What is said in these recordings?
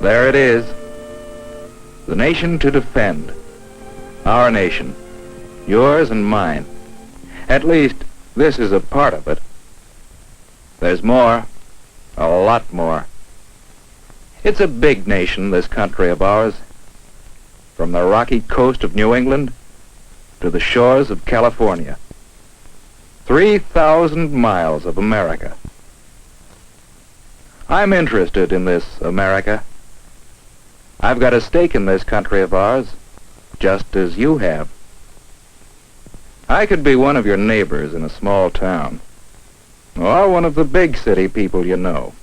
There it is. The nation to defend. Our nation. Yours and mine. At least, this is a part of it. There's more. A lot more. It's a big nation, this country of ours. From the rocky coast of New England to the shores of California. 3,000 miles of America. I'm interested in this America. I've got a stake in this country of ours, just as you have. I could be one of your neighbors in a small town, or one of the big city people you know.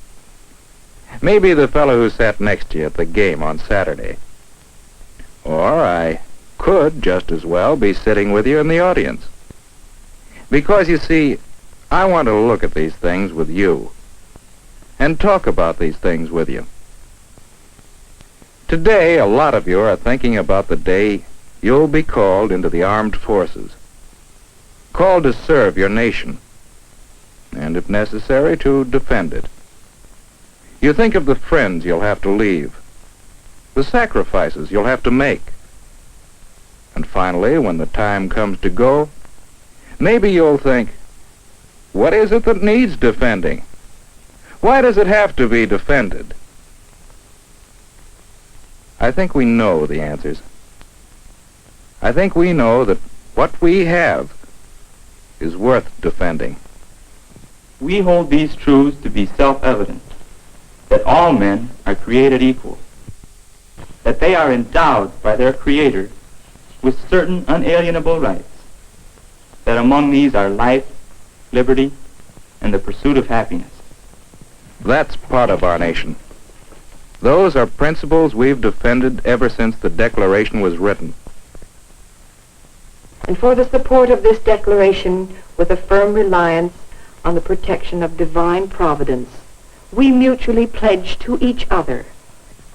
Maybe the fellow who sat next to you at the game on Saturday. Or I could just as well be sitting with you in the audience. Because, you see, I want to look at these things with you, and talk about these things with you. Today, a lot of you are thinking about the day you'll be called into the armed forces, called to serve your nation, and if necessary, to defend it. You think of the friends you'll have to leave, the sacrifices you'll have to make, and finally, when the time comes to go, maybe you'll think, what is it that needs defending? Why does it have to be defended? I think we know the answers. I think we know that what we have is worth defending. We hold these truths to be self-evident, that all men are created equal, that they are endowed by their Creator with certain unalienable rights, that among these are life, liberty, and the pursuit of happiness. That's part of our nation. Those are principles we've defended ever since the Declaration was written. And for the support of this declaration, with a firm reliance on the protection of divine providence, we mutually pledge to each other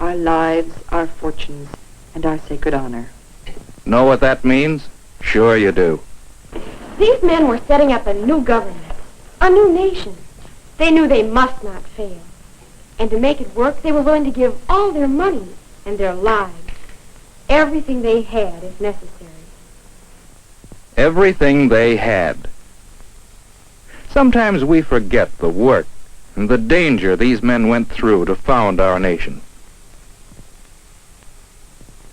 our lives, our fortunes, and our sacred honor. Know what that means? Sure you do. These men were setting up a new government, a new nation. They knew they must not fail. And to make it work, they were willing to give all their money and their lives, everything they had if necessary. Everything they had. Sometimes we forget the work and the danger these men went through to found our nation.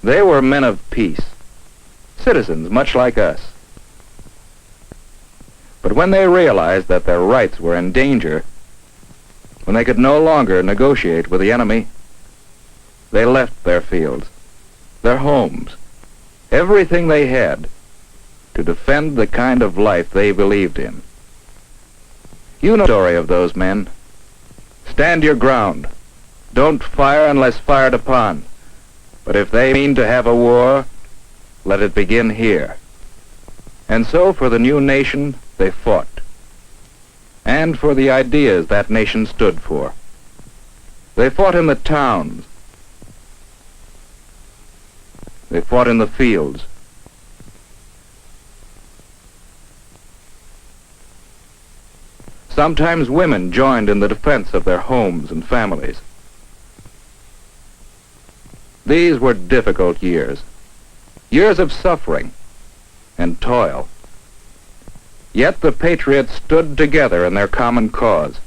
They were men of peace, citizens much like us. But when they realized that their rights were in danger, when they could no longer negotiate with the enemy, they left their fields, their homes, everything they had, to defend the kind of life they believed in. You know the story of those men. Stand your ground. Don't fire unless fired upon. But if they mean to have a war, let it begin here. And so for the new nation, they fought. And for the ideas that nation stood for. They fought in the towns. They fought in the fields. Sometimes women joined in the defense of their homes and families. These were difficult years, years of suffering and toil. Yet the patriots stood together in their common cause.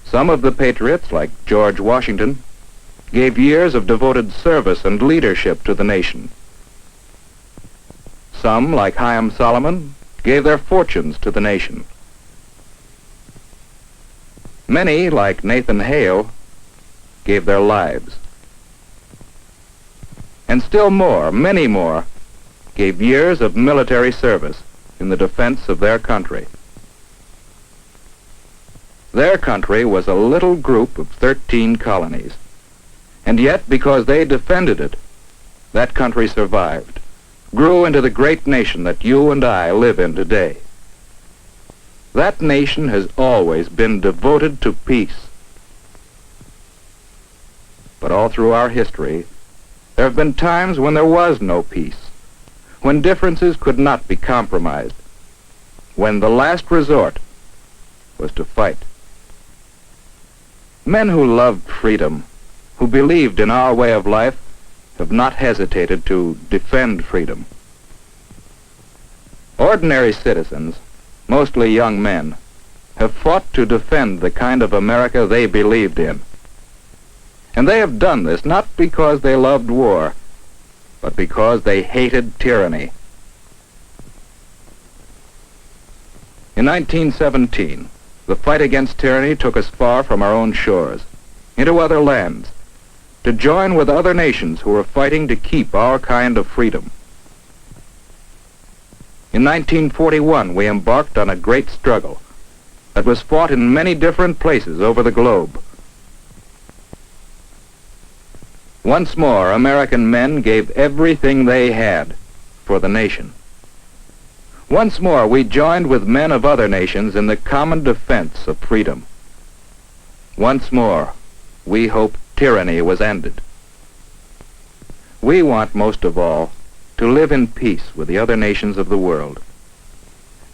Some of the patriots, like George Washington, gave years of devoted service and leadership to the nation. Some, like Chaim Solomon, gave their fortunes to the nation. Many, like Nathan Hale, gave their lives. And still more, many more, gave years of military service in the defense of their country. Their country was a little group of 13 colonies, and yet because they defended it, that country survived, grew into the great nation that you and I live in today. That nation has always been devoted to peace. But all through our history, there have been times when there was no peace, when differences could not be compromised, when the last resort was to fight. Men who loved freedom, who believed in our way of life, have not hesitated to defend freedom. Ordinary citizens, mostly young men, have fought to defend the kind of America they believed in. And they have done this not because they loved war, but because they hated tyranny. In 1917, the fight against tyranny took us far from our own shores, into other lands, to join with other nations who were fighting to keep our kind of freedom. In 1941, we embarked on a great struggle that was fought in many different places over the globe. Once more, American men gave everything they had for the nation. Once more, we joined with men of other nations in the common defense of freedom. Once more, we hoped tyranny was ended. We want most of all to live in peace with the other nations of the world.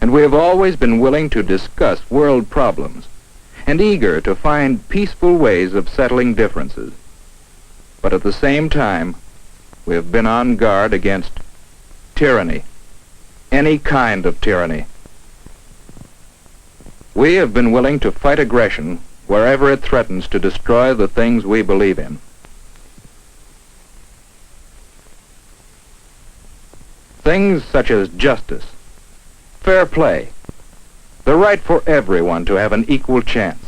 And we have always been willing to discuss world problems and eager to find peaceful ways of settling differences. But at the same time, we have been on guard against tyranny, any kind of tyranny. We have been willing to fight aggression wherever it threatens to destroy the things we believe in. Things such as justice, fair play, the right for everyone to have an equal chance.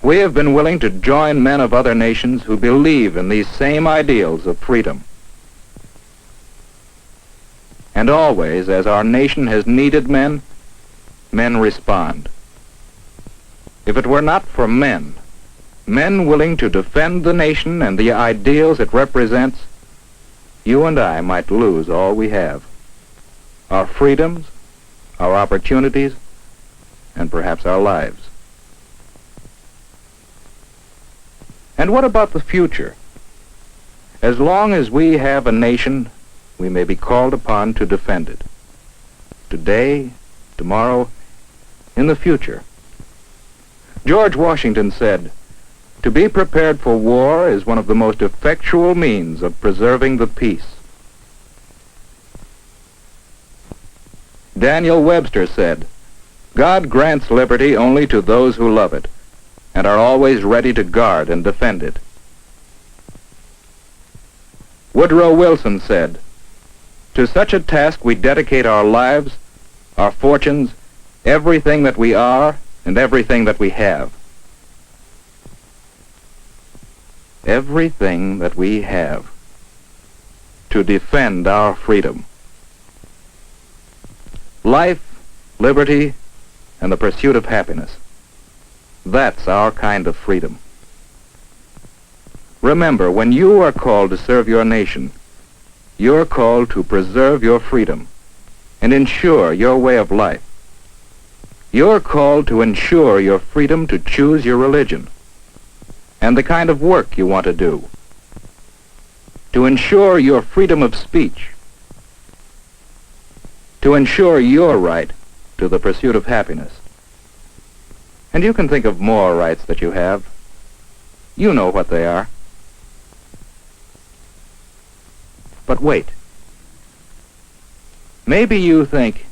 We have been willing to join men of other nations who believe in these same ideals of freedom. And always, as our nation has needed men, men respond. If it were not for men, men willing to defend the nation and the ideals it represents, you and I might lose all we have. Our freedoms, our opportunities, and perhaps our lives. And what about the future? As long as we have a nation, we may be called upon to defend it. Today, tomorrow, in the future. George Washington said, "To be prepared for war is one of the most effectual means of preserving the peace." Daniel Webster said, "God grants liberty only to those who love it, and are always ready to guard and defend it." Woodrow Wilson said, "To such a task we dedicate our lives, our fortunes, everything that we are, and everything that we have." Everything that we have to defend our freedom. Life, liberty, and the pursuit of happiness. That's our kind of freedom. Remember, when you are called to serve your nation, you're called to preserve your freedom and ensure your way of life. You're called to ensure your freedom to choose your religion and the kind of work you want to do, to ensure your freedom of speech, to ensure your right to the pursuit of happiness. And you can think of more rights that you have. You know what they are. But wait. Maybe you think,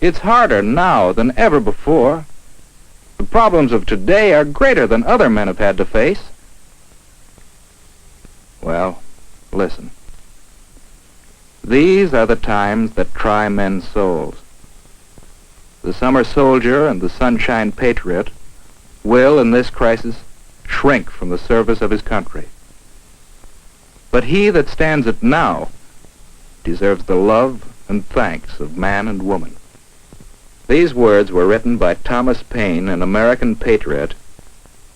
it's harder now than ever before. The problems of today are greater than other men have had to face. Well, listen. These are the times that try men's souls. The summer soldier and the sunshine patriot will, in this crisis, shrink from the service of his country. But he that stands it now deserves the love and thanks of man and woman. These words were written by Thomas Paine, an American patriot,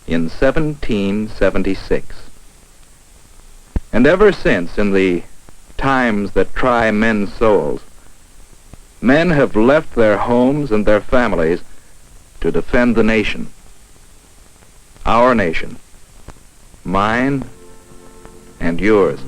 in 1776. And ever since, in the times that try men's souls, men have left their homes and their families to defend the nation. Our nation. Mine and yours.